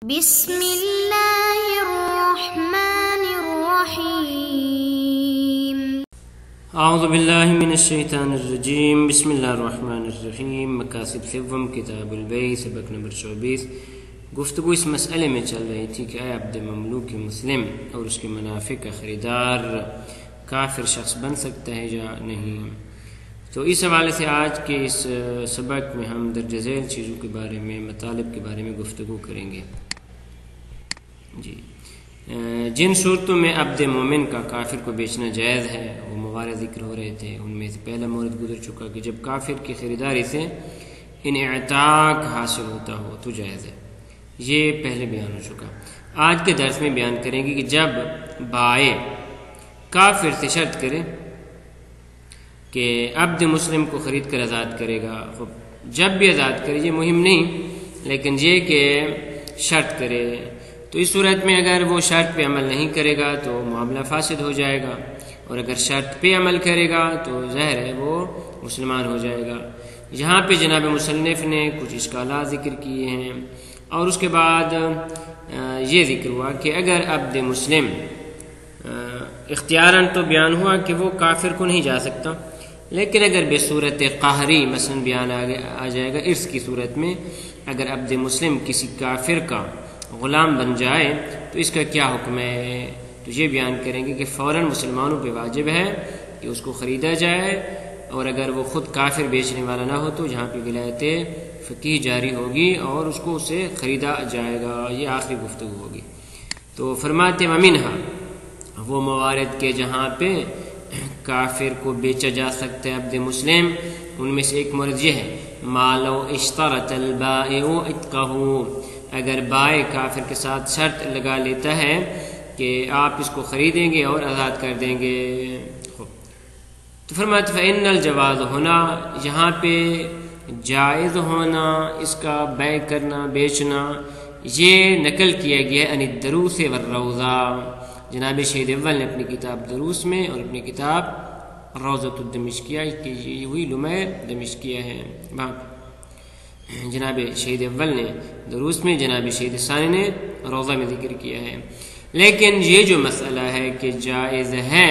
بسم اللہ الرحمن الرحیم اعوذ باللہ من الشیطان الرجیم بسم اللہ الرحمن الرحیم مقاصد سوم کتاب البیع سبق نمبر 24 گفتگو اس مسئلے میں چل رہی تھی کہ عبد مملوک مسلم اور اس کے منافع کا خریدار کافر شخص بن سکتا ہے یا نہیں. تو اس حوالے سے آج کے اس سبق میں ہم درج ذیل چیزوں کے بارے میں مطالب کے بارے میں گفتگو کریں گے. جن صورتوں میں عبد مومن کا کافر کو بیچنا جائز ہے وہ موارد ذکر ہو رہے تھے. ان میں سے پہلا مورد گزر چکا کہ جب کافر کی خریداری سے انعتاق حاصل ہوتا ہو تو جائز ہے. یہ پہلے بیان ہو چکا. آج کے درس میں بیان کریں گے کہ جب بائع کافر سے شرط کرے کہ عبد مسلم کو خرید کر آزاد کرے گا، جب بھی آزاد کرے یہ مہم نہیں، لیکن یہ کہ شرط کرے، تو اس صورت میں اگر وہ شرط پہ عمل نہیں کرے گا تو معاملہ فاسد ہو جائے گا، اور اگر شرط پہ عمل کرے گا تو ظاہر ہے وہ مسلمان ہو جائے گا. یہاں پہ جناب مصنف نے کچھ اشکالات ذکر کیے ہیں، اور اس کے بعد یہ ذکر ہوا کہ اگر عبد مسلم اختیاراً تو بیان ہوا کہ وہ کافر کو نہیں جا سکتا، لیکن اگر بے صورت قہری مثلا بیان آ جائے گا ارث کی صورت میں، اگر عبد مسلم کسی کافر کا غلام بن جائے تو اس کا کیا حکم ہے، تو یہ بیان کریں گے کہ فوراً مسلمانوں پہ واجب ہے کہ اس کو خریدا جائے، اور اگر وہ خود کافر بیچنے والا نہ ہو تو جہاں پہ ولایت فقیہ جاری ہوگی اور اس کو اسے خریدا جائے گا. یہ آخری گفتگو ہوگی. تو فرماتے ومنہا، وہ موارد کے جہاں پہ کافر کو بیچا جا سکتا ہے عبد مسلم، ان میں سے ایک مورد یہ ہے ما لو اشترط البائع عتقہ، اگر بائع کافر کے ساتھ شرط لگا لیتا ہے کہ آپ اس کو خریدیں گے اور آزاد کر دیں گے. تو فرماتے فإن الجواز ہونا، یہاں پہ جائز ہونا اس کا بیع کرنا بیچنا یہ نقل کیا گیا ہے عن الدروس والروضہ. جناب شہید اول نے اپنی کتاب دروس میں اور اپنی کتاب روضۃ الدمشقیہ کی یہ ہوئی لمع دمشقیہ ہے، جناب شہید اول نے دروس میں، جناب شہید ثانی نے روضہ میں ذکر کیا ہے. لیکن یہ جو مسئلہ ہے کہ جائز ہے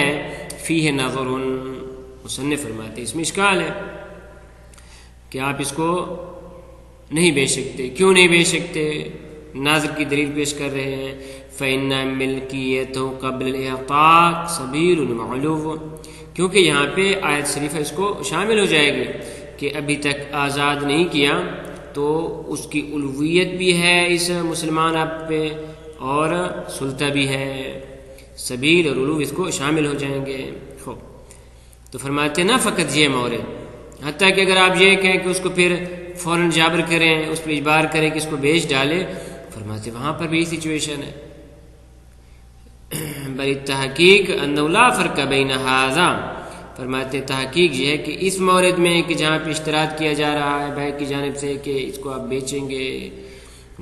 فیہ نظر، مصنف فرماتے اس میں اشکال ہے کہ آپ اس کو نہیں بیچ سکتے. کیوں نہیں بیچ سکتے؟ ناظر کی دلیل پیش کر رہے ہیں فإن ملکیتہ قبل الاعتاق سبیل معلوم، کیونکہ یہاں پہ آیت شریفہ اس کو شامل ہو جائے گی کہ ابھی تک آزاد نہیں کیا تو اس کی الویت بھی ہے اس مسلمان عبد پہ اور سلطہ بھی ہے، سبیل اور علو اس کو شامل ہو جائیں گے. تو فرماتے نہ فقط یہ مورد، حتیٰ کہ اگر آپ یہ کہیں کہ اس کو پھر فوراً جابر کریں، اس پہ اجبار کریں کہ اس کو بیچ ڈالے، فرماتے وہاں پر بھی سچویشن ہے. بل تحقیق انہ لا فرق بین ھذا، فرماتے تحقیق یہ ہے کہ اس مورد میں کہ جہاں پہ اشتراط کیا جا رہا ہے بائع کی جانب سے کہ اس کو آپ بیچیں گے،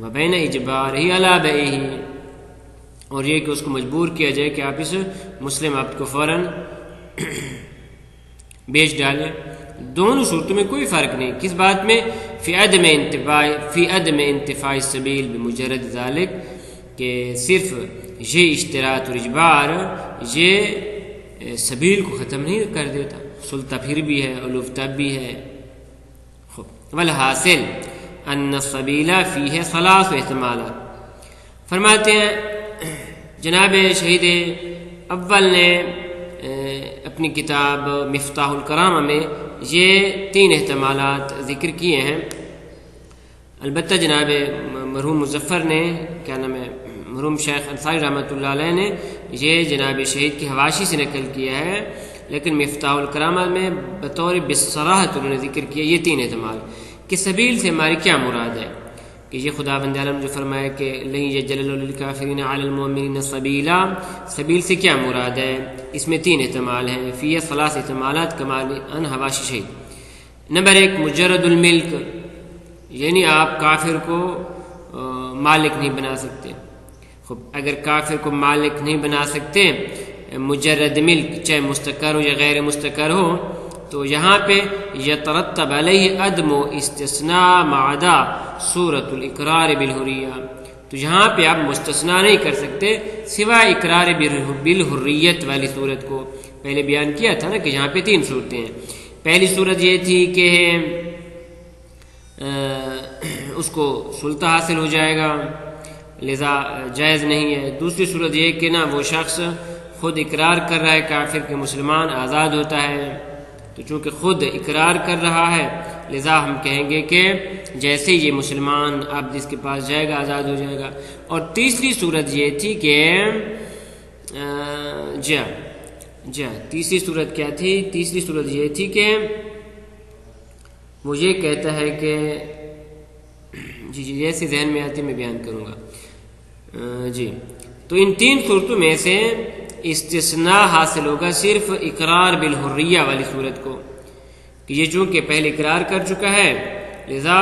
وبین اجبارہ علی بیعہ، اور یہ کہ اس کو مجبور کیا جائے کہ آپ اس مسلم عبد کو فوراً بیچ ڈالیں. دونوں صورتوں میں کوئی فرق نہیں. کس بات میں؟ فی عدم انتفاع السبیل بمجرد ذالک، کہ صرف یہ اشتراط اور اجبار یہ سبیل کو ختم نہیں کر دیتا، سلطہ پھر بھی ہے، علوف تب بھی ہے. والحاصل ان السبیل فیہ ثلاث احتمالات، فرماتے ہیں جناب شہید اول نے اپنی کتاب مفتاح الکرامہ میں یہ 3 احتمالات ذکر کیے ہیں. البتہ جناب مرحوم مظفر نے کیا نام ہے مرحوم شیخ انصاری رحمۃ اللہ علیہ نے یہ جناب شہید کی حواشی سے نقل کیا ہے، لیکن مفتاح الکرامہ میں بطور بصراحت انہوں نے ذکر کیا یہ 3 احتمال کہ سبیل سے ہماری کیا مراد ہے. کہ یہ خداوند عالم جو فرمایا کہ لن یجعل اللہ للکافرین علی المؤمنین سبیلا، سبیل سے کیا مراد ہے؟ اس میں 3 احتمال ہیں. فیہ ثلاث احتمالات کمال ان حواشی شہید. نمبر 1 مجرد الملک، یعنی آپ کافر کو مالک نہیں بنا سکتے. خب اگر کافر کو مالک نہیں بنا سکتے، مجرد ملک چاہے مستقر ہو یا غیر مستقر ہو، تو یہاں پہ یترتب علیہ عدم استثناء معدا صورت الاقرار بالحریہ، تو یہاں پہ آپ مستثنا نہیں کر سکتے سوائے اقرار بالحریت والی صورت کو. پہلے بیان کیا تھا نا کہ یہاں پہ 3 صورتیں ہیں. پہلی صورت یہ تھی کہ اس کو سلطہ حاصل ہو جائے گا لذا جائز نہیں ہے. دوسری صورت یہ کہ نا وہ شخص خود اقرار کر رہا ہے کافر کہ مسلمان آزاد ہوتا ہے، تو چونکہ خود اقرار کر رہا ہے لذا ہم کہیں گے کہ جیسے یہ مسلمان اب جس کے پاس جائے گا آزاد ہو جائے گا. اور تیسری صورت یہ تھی کہ تیسری صورت کیا تھی؟ تیسری صورت یہ تھی کہ وہ یہ کہتا ہے کہ جی جیسے ذہن میں آتی میں بیان کروں گا. تو ان 3 صورتوں میں سے استثناء حاصل ہوگا صرف اقرار بالحریہ والی صورت کو کہ یہ چونکہ پہلے اقرار کر چکا ہے لذا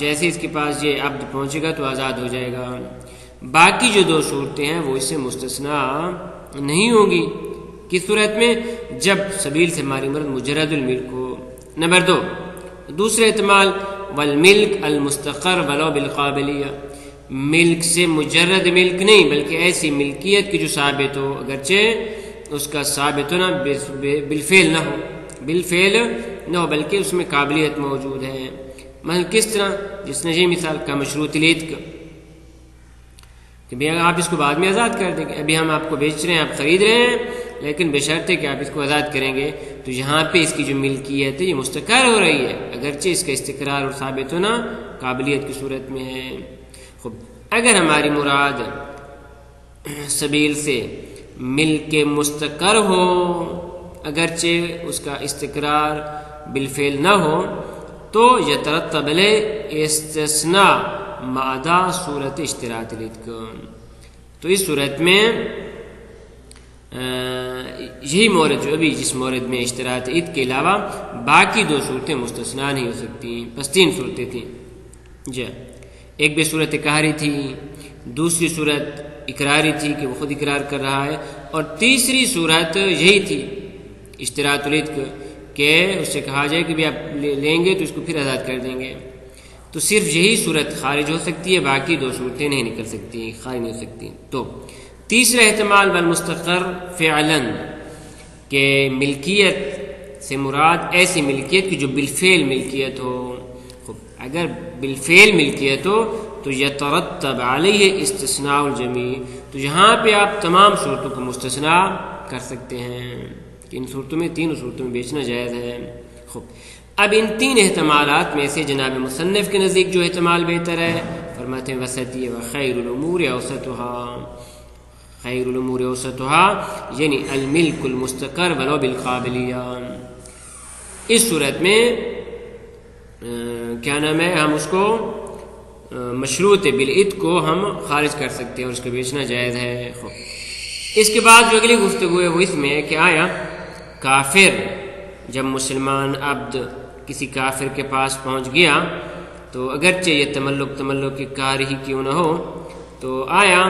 جیسے اس کے پاس یہ عبد پہنچے گا تو آزاد ہو جائے گا. باقی جو 2 صورتیں ہیں وہ اس سے مستثنیٰ نہیں ہوں گی. کس صورت میں؟ جب سبیل سے ماری مرد مجرد الملک ہو. نمبر 2 دوسرے احتمال والملک المستقر ولو بالقابلیہ، ملک سے مجرد ملک نہیں بلکہ ایسی ملکیت کی جو ثابت ہو اگرچہ اس کا ثابت ہونا بالفعل نہ ہو بلکہ اس میں قابلیت موجود ہے. مثلا کس طرح؟ جس نے یہ مثال کا مشروط العتق کہ آپ اس کو بعد میں آزاد کر دیں گے. ابھی ہم آپ کو بیچ رہے ہیں، آپ خرید رہے ہیں، لیکن بشرط ہے کہ آپ اس کو آزاد کریں گے تو یہاں پہ اس کی جو ملکیت ہے یہ مستقر ہو رہی ہے اگرچہ اس کا استقرار اور ثابت ہونا قابلیت کی صورت میں ہے. اگر ہماری مراد سبیل سے ملک مستقر ہو اگرچہ اس کا استقرار بالفعل نہ ہو تو یترتب علیہ استثناء مادہ صورت اشتراط العتق. تو اس صورت میں یہی مورد جو ابھی جس مورد میں اشتراط عتق کے علاوہ باقی 2 صورتیں مستثنا نہیں ہو سکتی. بس 3 صورتیں تھیں. ایک بے صورت قہری تھی، دوسری صورت اقراری تھی کہ وہ خود اقرار کر رہا ہے، اور تیسری صورت یہی تھی اشتراط العتق کہ اس سے کہا جائے کہ بھی آپ لیں گے تو اس کو پھر آزاد کر دیں گے. تو صرف یہی صورت خارج ہو سکتی ہے، باقی 2 صورتیں نہیں نکل سکتی، خارج نہیں ہو سکتی. تو تیسرا احتمال والمستقر فعلا کہ ملکیت سے مراد ایسی ملکیت کی جو بالفعل ملکیت ہو. اگر بالفعل ملکیت ہو تو یترتب علیہ استثناء الجمیع، تو یہاں پہ آپ تمام صورتوں کو مستثنا کر سکتے ہیں کہ ان صورتوں میں 3 صورتوں میں بیچنا جائز ہے. اب ان 3 احتمالات میں سے جناب مصنف کے نزدیک جو احتمال بہتر ہے فرماتے ہیں وسطی و خیر الامور اوسطها یعنی الملک المستقر ولو بالقابلیہ. اس صورت میں کیا نام ہے ہم اس کو مشروط بالعتق کو ہم خارج کر سکتے ہیں اور اس کو بیچنا جائز ہے. اس کے بعد جو اگلی گفتگو ہے وہ اس میں ہے کہ آیا کافر جب مسلمان عبد کسی کافر کے پاس پہنچ گیا تو اگرچہ یہ تملک کی کار ہی کیوں نہ ہو تو آیا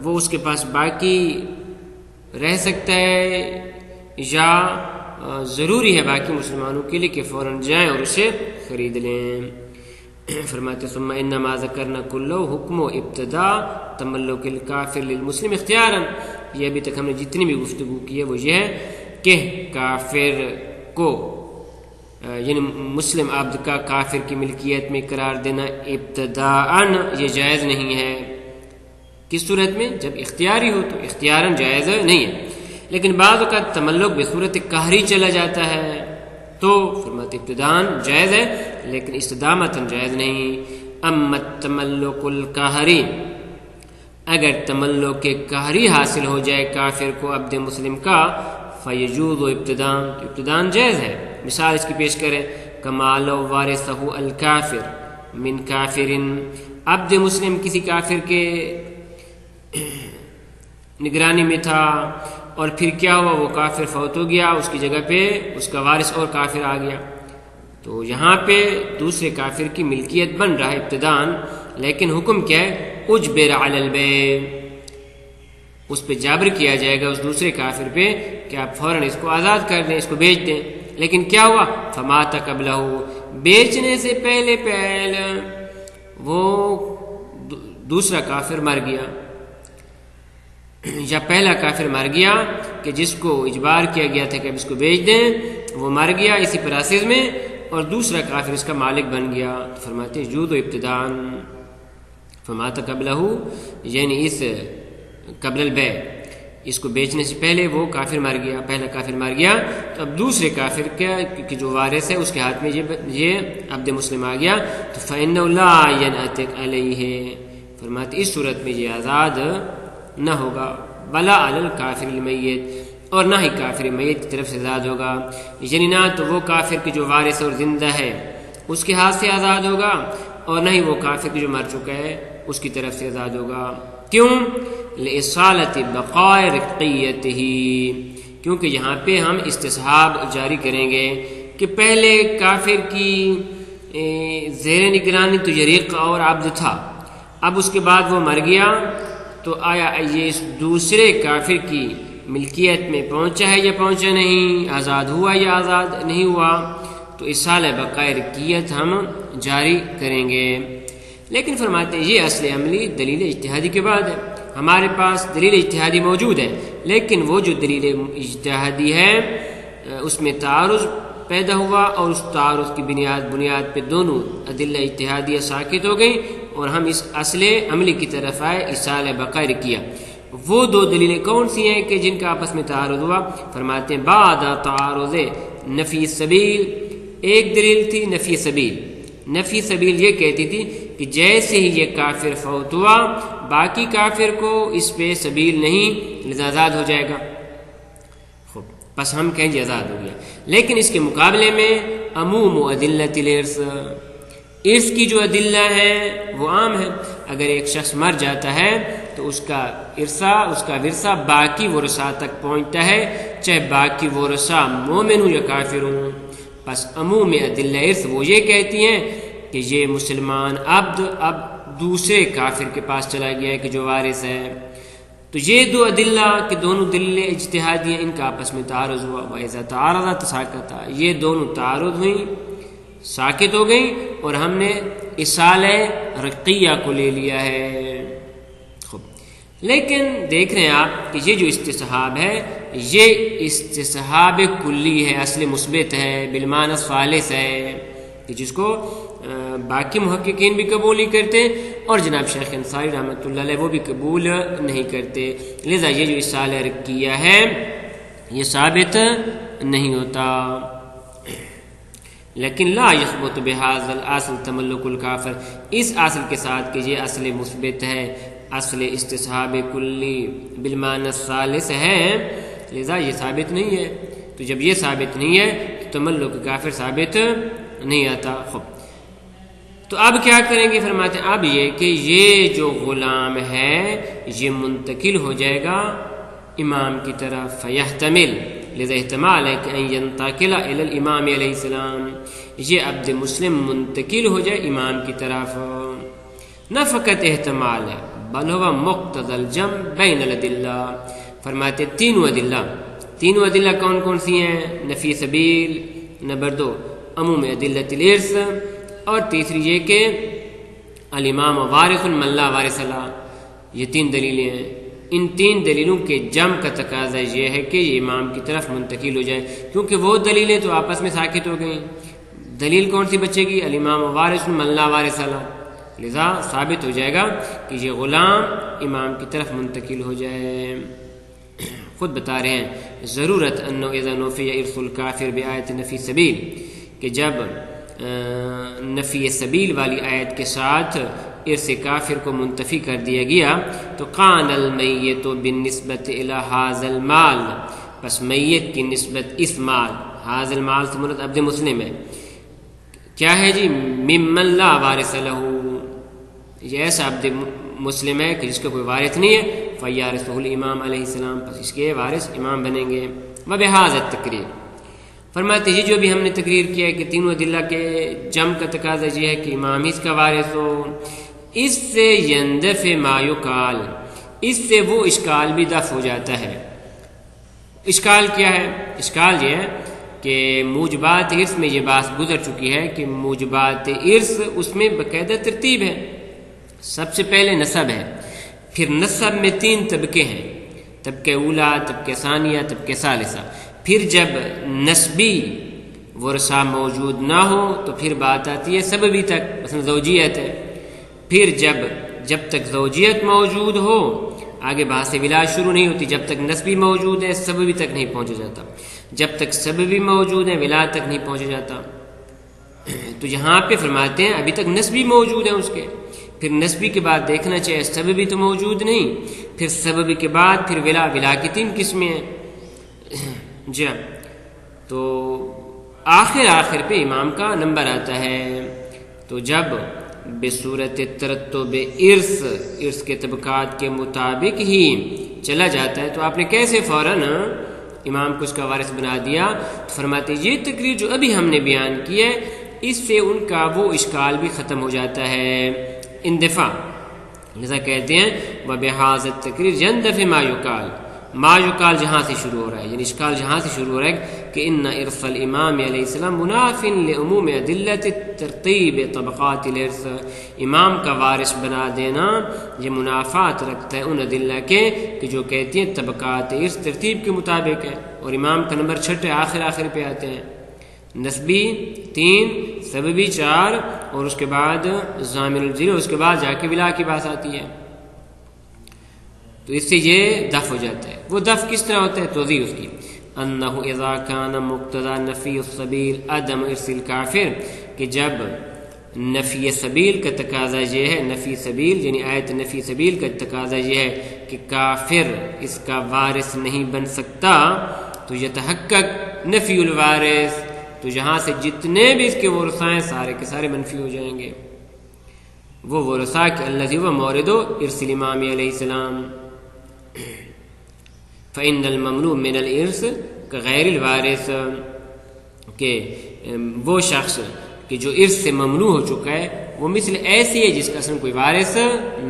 وہ اس کے پاس باقی رہ سکتا ہے یا ضروری ہے باقی مسلمانوں کے لیے کہ فوراً جائیں اور اسے خرید لیں. فرماتے ثم انما ذکرنا کلو حکم و ابتدا تملک الکافر للمسلم اختیارا. یہ ابھی تک ہم نے جتنی بھی گفتگو کی ہے وہ یہ ہے کہ کافر کو یعنی مسلم عبد کا کافر کی ملکیت میں قرار دینا ابتداءً یہ جائز نہیں ہے. کس صورت میں؟ جب اختیاری ہو تو اختیاراً جائز نہیں ہے، لیکن بعض اوقات تملک بصورت قہری چلا جاتا ہے تو فرماتے ابتداءً جائز ہے لیکن استدامتاً جائز نہیں. اما التملک القہری، اگر تملک قہری حاصل ہو جائے کافر کو عبد مسلم کا فیجوز و ابتداءً جائز ہے. مثال اس کی پیش کریں کما لو وارثہ الکافر من کافر، عبد مسلم کسی کافر کے نگرانی میں تھا اور پھر کیا ہوا وہ کافر فوت ہو گیا، اس کی جگہ پہ اس کا وارث اور کافر آ گیا تو یہاں پہ دوسرے کافر کی ملکیت بن رہا ہے ابتداءً، لیکن حکم کیا ہے اجبر علی البیع، اس پہ جابر کیا جائے گا اس دوسرے کافر پہ کہ آپ فوراً اس کو آزاد کر دیں، اس کو بیچ دیں. لیکن کیا ہوا فمات قبلہ، بیچنے سے پہلے وہ دوسرا کافر مر گیا، یا پہلا کافر مر گیا کہ جس کو اجبار کیا گیا تھا کہ اب اس کو بیچ دیں، وہ مر گیا اسی پروسیس میں، اور دوسرا کافر اس کا مالک بن گیا، تو فرماتے ہیں جود و ابتدان فمات قبلہ، یعنی اس قبل البیع، اس کو بیچنے سے پہلے وہ کافر مر گیا، پہلا کافر مر گیا، تو اب دوسرے کافر کے جو وارث ہے اس کے ہاتھ میں یہ عبد مسلم آ گیا، تو فإنه لا ينعتق علیہ، فرماتے اس صورت میں یہ آزاد نہ ہوگا، ولا علی الکافر المیت، اور نہ ہی کافر میت کی طرف سے آزاد ہوگا، یعنی نہ تو وہ کافر کی جو وارث اور زندہ ہے اس کے ہاتھ سے آزاد ہوگا، اور نہ ہی وہ کافر کی جو مر چکا ہے اس کی طرف سے آزاد ہوگا۔ کیوں؟ لإصالة بقاء رقیتہ، کیونکہ یہاں پہ ہم استصحاب جاری کریں گے کہ پہلے کافر کی زیر نگرانی تو یہ رق اور عبد تھا، اب اس کے بعد وہ مر گیا، تو آیا یہ اس دوسرے کافر کی ملکیت میں پہنچا ہے یا پہنچا نہیں، آزاد ہوا یا آزاد نہیں ہوا، تو اصالہ بقاء رقیت ہم جاری کریں گے۔ لیکن فرماتے ہیں یہ اصل عملی دلیل اجتہادی کے بعد ہے، ہمارے پاس دلیل اجتہادی موجود ہے، لیکن وہ جو دلیل اجتہادی ہے اس میں تعارض پیدا ہوا، اور اس تعارض کی بنیاد پہ دونوں ادلہ اجتہادیہ ساکت ہو گئیں، اور ہم اس اصل عملی کی طرف آئے اصالہ بقاء رقیہ۔ وہ دو دلیلیں کون سی ہیں کہ جن کا آپس میں تعارض ہوا؟ فرماتے ہیں بعد تعارض نفی سبیل، ایک دلیل تھی نفی سبیل، نفی سبیل یہ کہتی تھی کہ جیسے ہی یہ کافر فوت ہوا باقی کافر کو اس پہ سبیل نہیں، لذا آزاد ہو جائے گا، خوب بس ہم کہیں گے آزاد ہو گیا۔ لیکن اس کے مقابلے میں عموم ادلۃ الارث، ارث کی جو ادلہ ہیں وہ عام ہے، اگر ایک شخص مر جاتا ہے تو اس کا ورثہ باقی ورثاء تک پہنچتا ہے، چاہے باقی ورثاء مومن ہوں یا کافر ہوں۔ بس عموم ادلہ ارث وہ یہ کہتی ہیں کہ یہ مسلمان عبد اب دوسرے کافر کے پاس چلا گیا ہے کہ جو وارث ہے، تو یہ دو ادلہ کہ دونوں دلیل اجتہادی ہیں، ان کا آپس میں تعارض ہوا، وَإِذَا تَعَارَضَ تَسَاقَطَ، یہ دونوں تعارض ہوئیں، ساکت ہو گئیں، اور ہم نے اصالہ رقیہ کو لے لیا ہے۔ خوب، لیکن دیکھ رہے ہیں آپ کہ یہ جو استصحاب ہے یہ استصحاب کلی ہے، اصل مثبت ہے، بالمعنی الثالث ہے، کہ جس کو باقی محققین بھی قبول نہیں کرتے، اور جناب شیخ انصاری رحمۃ اللہ علیہ وہ بھی قبول نہیں کرتے، لذا یہ جو اصالہ رقیہ ہے یہ ثابت نہیں ہوتا۔ لیکن لا یثبت بهذا الاصل تملک الکافر، اس اصل کے ساتھ کہ یہ اصل مثبت ہے، اصل استصحاب کلی بالمعنی الثالث ہے، لذا یہ ثابت نہیں ہے، تو جب یہ ثابت نہیں ہے تو تملک کافر ثابت نہیں آتا۔ خوب، تو اب کیا کریں گے؟ فرماتے ہیں اب یہ کہ یہ جو غلام ہے یہ منتقل ہو جائے گا امام کی طرف، فیحتمل، لذا احتمال ہے کہ ان ینتقل الی الامام علیہ السلام، یہ عبد مسلم منتقل ہو جائے امام کی طرف، نہ فقط احتمال ہے بل ہوا مقتضی الجمع بین الادلہ۔ فرماتے تینوں ادلہ کون کون سی ہیں؟ نفی سبیل، نمبر 2 عموم ادلۃ الارث، اور تیسری یہ کہ الامام وارث من لا وارث له، یہ 3 دلیلیں ہیں۔ ان 3 دلیلوں کے جمع کا تقاضا یہ ہے کہ یہ امام کی طرف منتقل ہو جائے، کیونکہ وہ دلیلیں تو آپس میں ساکت ہو گئیں۔ دلیل کون سی بچے گی؟ الامام وارث من لا وارث له، لذا ثابت ہو جائے گا کہ یہ غلام امام کی طرف منتقل ہو جائے۔ خود بتا رہے ہیں ضرورت انه اذا نفی ارث الکافر بآیت نفی سبیل، کہ جب نفی سبیل والی آیت کے ساتھ ارث کافر کو منتفی کر دیا گیا تو قان المیت بالنسبت الی ھذا المال، پس میت کی نسبت اس مال، ھذا المال سے مراد عبد مسلم ہے، کیا ہے جی؟ ممن لا وارث له، یہ ایسا عبد مسلم ہے کہ جس کا کوئی وارث نہیں ہے، فیارثہ الامام علیہ السلام، پس اس کے وارث امام بنیں گے۔ وبہذا التقریر، فرماتے ہیں جو بھی ہم نے تقریر کیا ہے کہ تینوں ادلہ کے جمع کا تقاضا یہ ہے کہ امام اس کا وارث ہو، اس سے یندفع ما یقال، اس سے وہ اشکال بھی دفع ہو جاتا ہے۔ اشکال کیا ہے؟ اشکال یہ ہے کہ موجبات ارث میں یہ بات گزر چکی ہے کہ موجبات ارث اس میں باقاعدہ ترتیب ہے، سب سے پہلے نسب ہے، پھر نسب میں 3 طبقے ہیں، طبقہ اولا، طبقہ ثانیہ، طبقہ ثالثہ۔ پھر جب نسبی ورثہ موجود نہ ہو تو پھر بات آتی ہے سببی تک، مثلا زوجیت ہے۔ پھر جب تک زوجیت موجود ہو آگے بحث ولا شروع نہیں ہوتی، جب تک نسبی موجود ہے سببی تک نہیں پہنچا جاتا، جب تک سببی موجود ہے ولا تک نہیں پہنچا جاتا۔ تو یہاں پہ فرماتے ہیں ابھی تک نسبی موجود ہے اس کے، پھر نسبی کے بعد دیکھنا چاہیے سببی تو موجود نہیں، پھر سببی کے بعد پھر ولا کی 3 قسمیں ہیں۔ جی تو آخر پہ امام کا نمبر آتا ہے، تو جب بصورت ترتب ارث کے طبقات کے مطابق ہی چلا جاتا ہے تو آپ نے کیسے فوراً امام کو اس کا وارث بنا دیا؟ تو فرماتے ہیں یہ تقریر جو ابھی ہم نے بیان کی ہے اس سے ان کا وہ اشکال بھی ختم ہو جاتا ہے، اندفاع۔ لذا کہتے ہیں وَبِهَذَا التَّقْرِيرِ يَنْدَفِعُ مَا يُقَالُ جہاں سے شروع ہو رہا ہے، یعنی اشکال جہاں سے شروع ہو رہا ہے کہ ان ارث الامام علیہ السلام مناف لعموم ادلۃ ترتیب طبقات الارث، امام کا وارث بنا دینا یہ منافات رکھتا ہے ان ادلہ کے کہ جو کہتی ہیں طبقات ارث ترتیب کے مطابق ہے، اور امام کا نمبر 6 آخر پہ آتے ہیں، نسبی 3، سببی 4، اور اس کے بعد ضامن الجری، اس کے بعد جا کے ولا کی بات آتی ہے۔ تو اس سے یہ دف ہو جاتا ہے۔ وہ دف کس طرح ہوتا ہے؟ توضیح اس کی انہ اذا کان مقتضی نفی السبیل عدم ارث الکافر، کہ جب نفی سبیل کا تقاضا یہ ہے، نفی سبیل یعنی آیت نفی سبیل کا تقاضا یہ ہے کہ کافر اس کا وارث نہیں بن سکتا، تو یتحقق نفی الوارث، تو یہاں سے جتنے بھی اس کے ورثہ ہیں سارے کے سارے منفی ہو جائیں گے۔ وہ ورثہ کہ الذی هو مورد ارث الامام علیہ السلام، فإن الممنوع من الارث غیر الوارث، کہ وہ شخص کہ جو ارث سے ممنوع ہو چکا ہے وہ مثل ایسی ہے جس کا اصلا کوئی وارث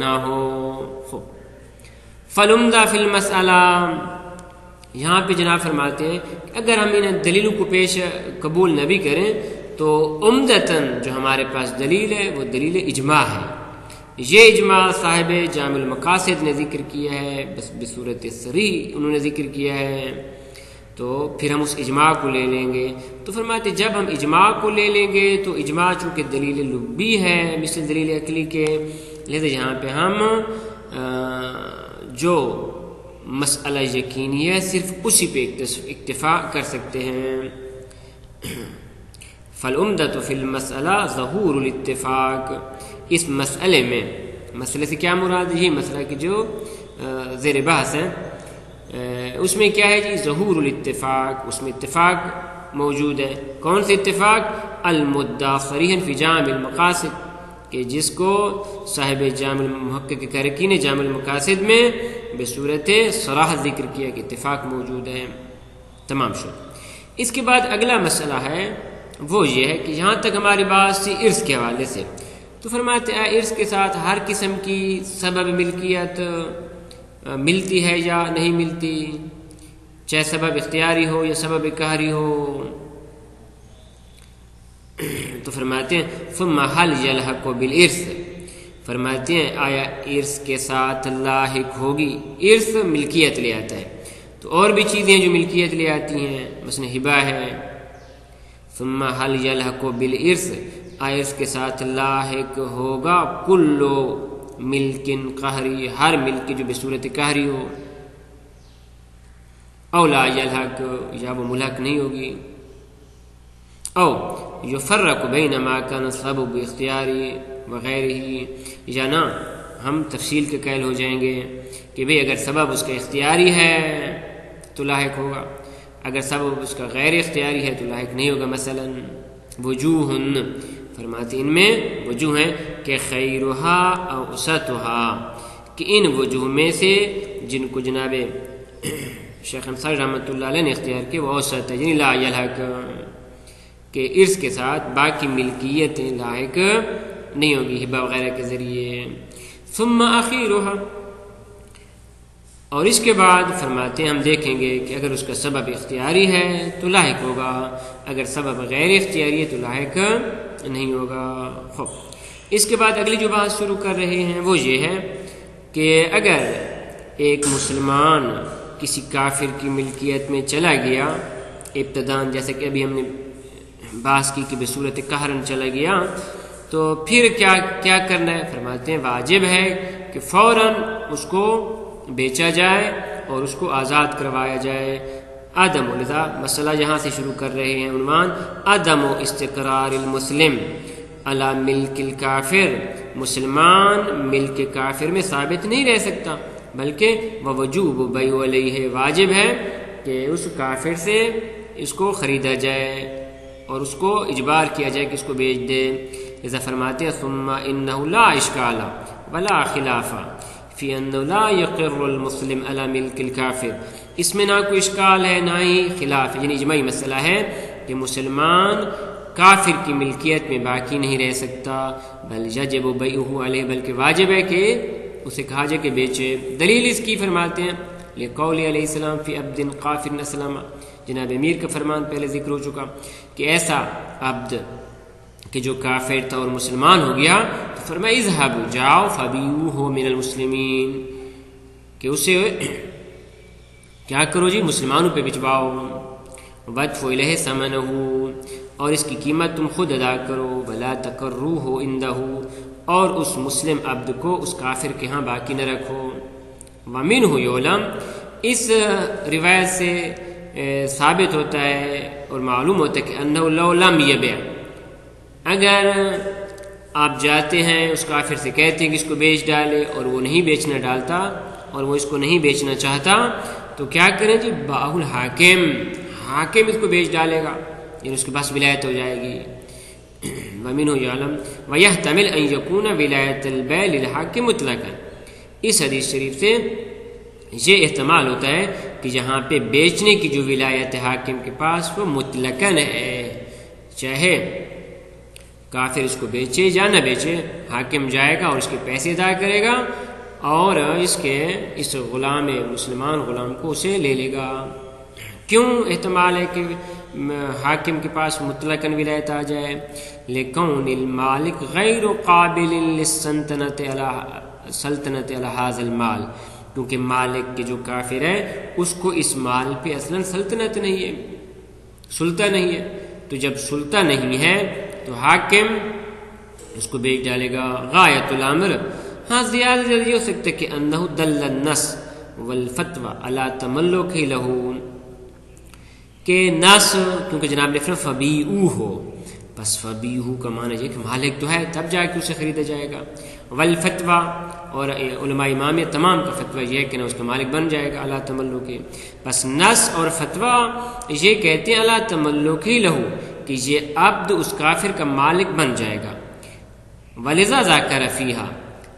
نہ ہو۔ فالعمدہ فی المسئلہ، یہاں پہ جناب فرماتے ہیں کہ اگر ہم ان دلیلوں کو پیش قبول نہ بھی کریں تو عمدتاً جو ہمارے پاس دلیل ہے وہ دلیل اجماع ہے۔ یہ اجماع صاحب جامع المقاصد نے ذکر کیا ہے، بس بصورت صریح انہوں نے ذکر کیا ہے، تو پھر ہم اس اجماع کو لے لیں گے۔ تو فرماتے جب ہم اجماع کو لے لیں گے تو اجماع چونکہ دلیل لبی ہے مثل دلیل عقلی کے، لہذا یہاں پہ ہم جو مسئلہ یقینی ہے صرف اسی پہ اکتفا کر سکتے ہیں۔ فالعمدۃ فی المسئلہ ظہور الاتفاق، اس مسئلے میں، مسئلے سے کیا مراد ہے؟ یہ مسئلہ کہ جو زیر بحث ہے اس میں کیا ہے جی؟ ظہور الاتفاق، اس میں اتفاق موجود ہے۔ کون سے اتفاق؟ المدعی صریحا فی جامع المقاصد، کہ جس کو صاحب جامع محقق کرکی نے جامع المقاصد میں بصورت صراحت ذکر کیا کہ اتفاق موجود ہے۔ تمام شد۔ اس کے بعد اگلا مسئلہ ہے وہ یہ ہے کہ یہاں تک ہماری بات تھی ارث کے حوالے سے، تو فرماتے ہیں ارث کے ساتھ ہر قسم کی سبب ملکیت ملتی ہے یا نہیں ملتی، چاہے سبب اختیاری ہو یا سبب قہری ہو۔ تو فرماتے ہیں ثم هل يلحق بالارث، فرماتے ہیں آیا ارث کے ساتھ لاحق ہوگی؟ ارث ملکیت لے آتا ہے، تو اور بھی چیزیں جو ملکیت لے آتی ہیں مثلا ہبہ ہے۔ ثم هل يلحق بالارث، آیا ارث کے ساتھ لاحق ہوگا کل ملک قہری، ہر ملک جو بصورت قہری ہو، او لا یلحق، یا وہ ملحق نہیں ہوگی، او یفرق بین ما کان سبب اختیاری وغیرہ، یا نہ ہم تفصیل کے قائل ہو جائیں گے کہ بھئی اگر سبب اس کا اختیاری ہے تو لاحق ہوگا، اگر سبب اس کا غیر اختیاری ہے تو لاحق نہیں ہوگا۔ مثلا وجوہن، فرماتے ان میں وجوہ ہیں کہ خیرہا او اوسطہا، کہ ان وجوہ میں سے جن کو جناب شیخ انصاری رحمۃ اللہ علیہ نے اختیار کیا وہ اوسط ہے، یعنی لا یلحق، کہ ارث کے ساتھ باقی ملکیتیں لاحق نہیں ہوگی ہبہ وغیرہ کے ذریعے۔ ثم اخیرہا، اور اس کے بعد فرماتے ہیں ہم دیکھیں گے کہ اگر اس کا سبب اختیاری ہے تو لاحق ہوگا، اگر سبب غیر اختیاری ہے تو لاحق نہیں ہوگا۔ اس کے بعد اگلی جو بات شروع کر رہے ہیں وہ یہ ہے کہ اگر ایک مسلمان کسی کافر کی ملکیت میں چلا گیا ابتداً، جیسے کہ ابھی ہم نے بحث کی کہ بصورت قہرن چلا گیا، تو پھر کیا کرنا ہے؟ فرماتے ہیں واجب ہے کہ فوراً اس کو بیچا جائے اور اس کو آزاد کروایا جائے۔ عدم لذا مسئلہ یہاں سے شروع کر رہے ہیں، عنوان عدم استقرار المسلم علی ملک الکافر، مسلمان ملک کافر میں ثابت نہیں رہ سکتا، بلکہ ووجوب بیع علیہ، واجب ہے کہ اس کافر سے اس کو خریدا جائے اور اس کو اجبار کیا جائے کہ اس کو بیچ دے۔ لذا فرماتے ہیں ثم انہ لا اشکال ولا خلاف فی انہ لا یقر المسلم علی ملک الکافر، اس میں نہ کوئی اشکال ہے نہ ہی خلاف، یعنی اجماعی مسئلہ ہے کہ مسلمان کافر کی ملکیت میں باقی نہیں رہ سکتا، بل یجب بیعہ علیہ، بلکہ واجب ہے کہ اسے کہا جائے کہ بیچے۔ دلیل اس کی فرماتے ہیں لقول علیہ السلام فی عبد کافر اسلم، جناب امیر کا فرمان پہلے ذکر ہو چکا کہ ایسا عبد کہ جو کافر تھا اور مسلمان ہو گیا، تو فرمایا اذهبوا، جاؤ فبیعوہ من المسلمین، کہ اسے کیا کرو جی، مسلمانوں پہ بچواؤ، وادفعوا الیہ ثمنہ، اور اس کی قیمت تم خود ادا کرو، ولا تکروہ عندہ، اور اس مسلم عبد کو اس کافر کے ہاں باقی نہ رکھو۔ ومنہ یعلم، اس روایت سے ثابت ہوتا ہے اور معلوم ہوتا ہے کہ انہ لو لم یبع، اگر آپ جاتے ہیں اس کافر سے کہتے ہیں کہ اس کو بیچ ڈالے اور وہ نہیں بیچنا ڈالتا اور وہ اس کو نہیں بیچنا چاہتا، تو کیا کریں جی، باہ الحاکم، حاکم اس کو بیچ ڈالے گا، یعنی اس کے پاس ولایت ہو جائے گی۔ وَمِنْهُ يَعْلَمُ وَيَحْتَمِلْ أَنْ يَكُونَ وِلَایَةَ الْبَيْعِ لِلْحَاکِمِ مُطْلَقًا، اس حدیث شریف سے یہ احتمال ہوتا ہے کہ یہاں پہ بیچنے کی جو ولایت حاکم کے پاس وہ مطلقاً ہے، چاہے کافر اس کو بیچے یا نہ بیچے، حاکم جائے گا اور اس کے پیسے ادا کرے گا اور اس غلام مسلمان غلام کو اسے لے لے گا۔ کیوں احتمال ہے کہ حاکم کے پاس مطلقاً ولایت آ جائے؟ لِكَوْنِ الْمَالِكِ غَيْرُ قَابِلٍ لِلسَّلْطَنَةِ عَلَى هَذَا الْمَالِ، کیونکہ مالک کے جو کافر ہے اس کو اس مال پہ اصلاً سلطنت نہیں ہے، سلطہ نہیں ہے، تو جب سلطہ نہیں ہے تو حاکم اس کو بیچ ڈالے گا۔ غایت الامر، ہاں زیادہ جلدی ہو سکتا ہے کہ انہ دل النص والفتوى علی تملک لہ، کہ نص، کیونکہ جناب نے فرمایا فبیعوہ، بس فبیعوہ کا معنی یہ کہ مالک تو ہے تب جا کے اسے خریدا جائے گا، والفتوى، اور علماء امامیہ تمام کا فتویٰ یہ ہے کہ نہ اس کا مالک بن جائے گا علی تملک، بس نص اور فتویٰ یہ کہتے ہیں علی تملک لہ، کہ یہ عبد اس کافر کا مالک بن جائے گا۔ ولذا ذکر فیہا،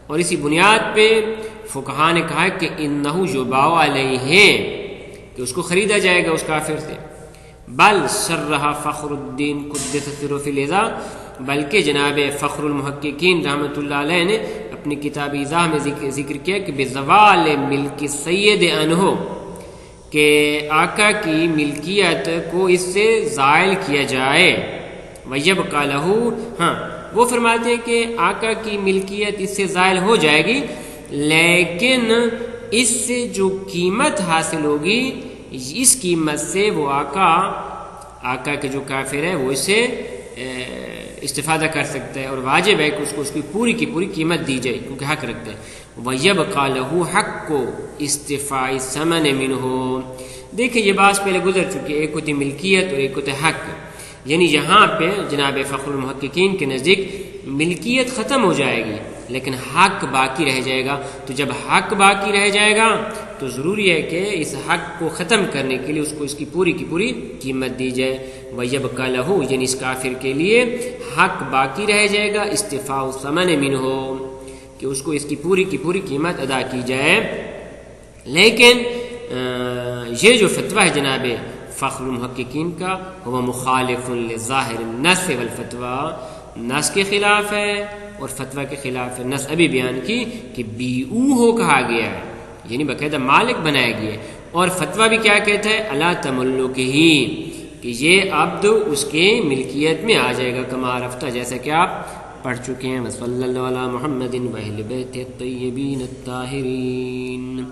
اور اسی بنیاد پہ فقہاء نے کہا کہ انہ یباع علیہ، کہ اس کو خریدا جائے گا اس کافر سے۔ بل صرح فخر الدین قدس سرہ فی الاضاء، بلکہ جناب فخر المحققین رحمۃ اللہ علیہ نے اپنی کتاب ایضاح میں ذکر کیا کہ بزوال ملک سید عنہ، کہ آقا کی ملکیت کو اس سے زائل کیا جائے۔ وَيَبْقَى لَهُ، ہاں وہ فرماتے ہیں کہ آقا کی ملکیت اس سے زائل ہو جائے گی، لیکن اس سے جو قیمت حاصل ہوگی، اس قیمت سے وہ آقا کے جو کافر ہے وہ اسے استفادہ کر سکتا ہے، اور واجب ہے کہ اس کو اس کی پوری کی پوری قیمت دی جائے، کیونکہ حق رکھتا ہے۔ وَيَبْقَى لَهُ حَقُّ اسْتِفَاءِ الثَّمَنِ مِنْهُ، دیکھیں یہ بات پہلے گزر چکی ہے، ایک ہوتی ملکیت اور ایک ہوتا حق، یعنی یہاں پہ جناب فخر المحققین کے نزدیک ملکیت ختم ہو جائے گی لیکن حق باقی رہ جائے گا، تو جب حق باقی رہ جائے گا تو ضروری ہے کہ اس حق کو ختم کرنے کے لیے اس کو اس کی پوری قیمت دی جائے۔ وَيَبْقَى لَهُ، یعنی اس کافر کے لیے حق باقی رہ جائے گا، استفاء الثمن منہ، کہ اس کو اس کی پوری قیمت ادا کی جائے۔ لیکن یہ جو فتویٰ ہے جناب فخر المحققین کا، وہ مخالف لظاہر النص والفتویٰ، نص کے خلاف ہے اور فتویٰ کے خلاف ہے۔ نص ابھی بیان کی کہ بیعوہ کہا گیا ہے، یعنی باقاعدہ مالک بنایا گیا ہے، اور فتویٰ بھی کیا کہتا ہے، علی تملکہ، کہ یہ عبد اس کے ملکیت میں آ جائے گا، کما رفتہ، جیسا کہ آپ پڑھ چکے ہیں. وصلی اللہ علی محمد و اہل بیتہ الطیبین الطاہرین.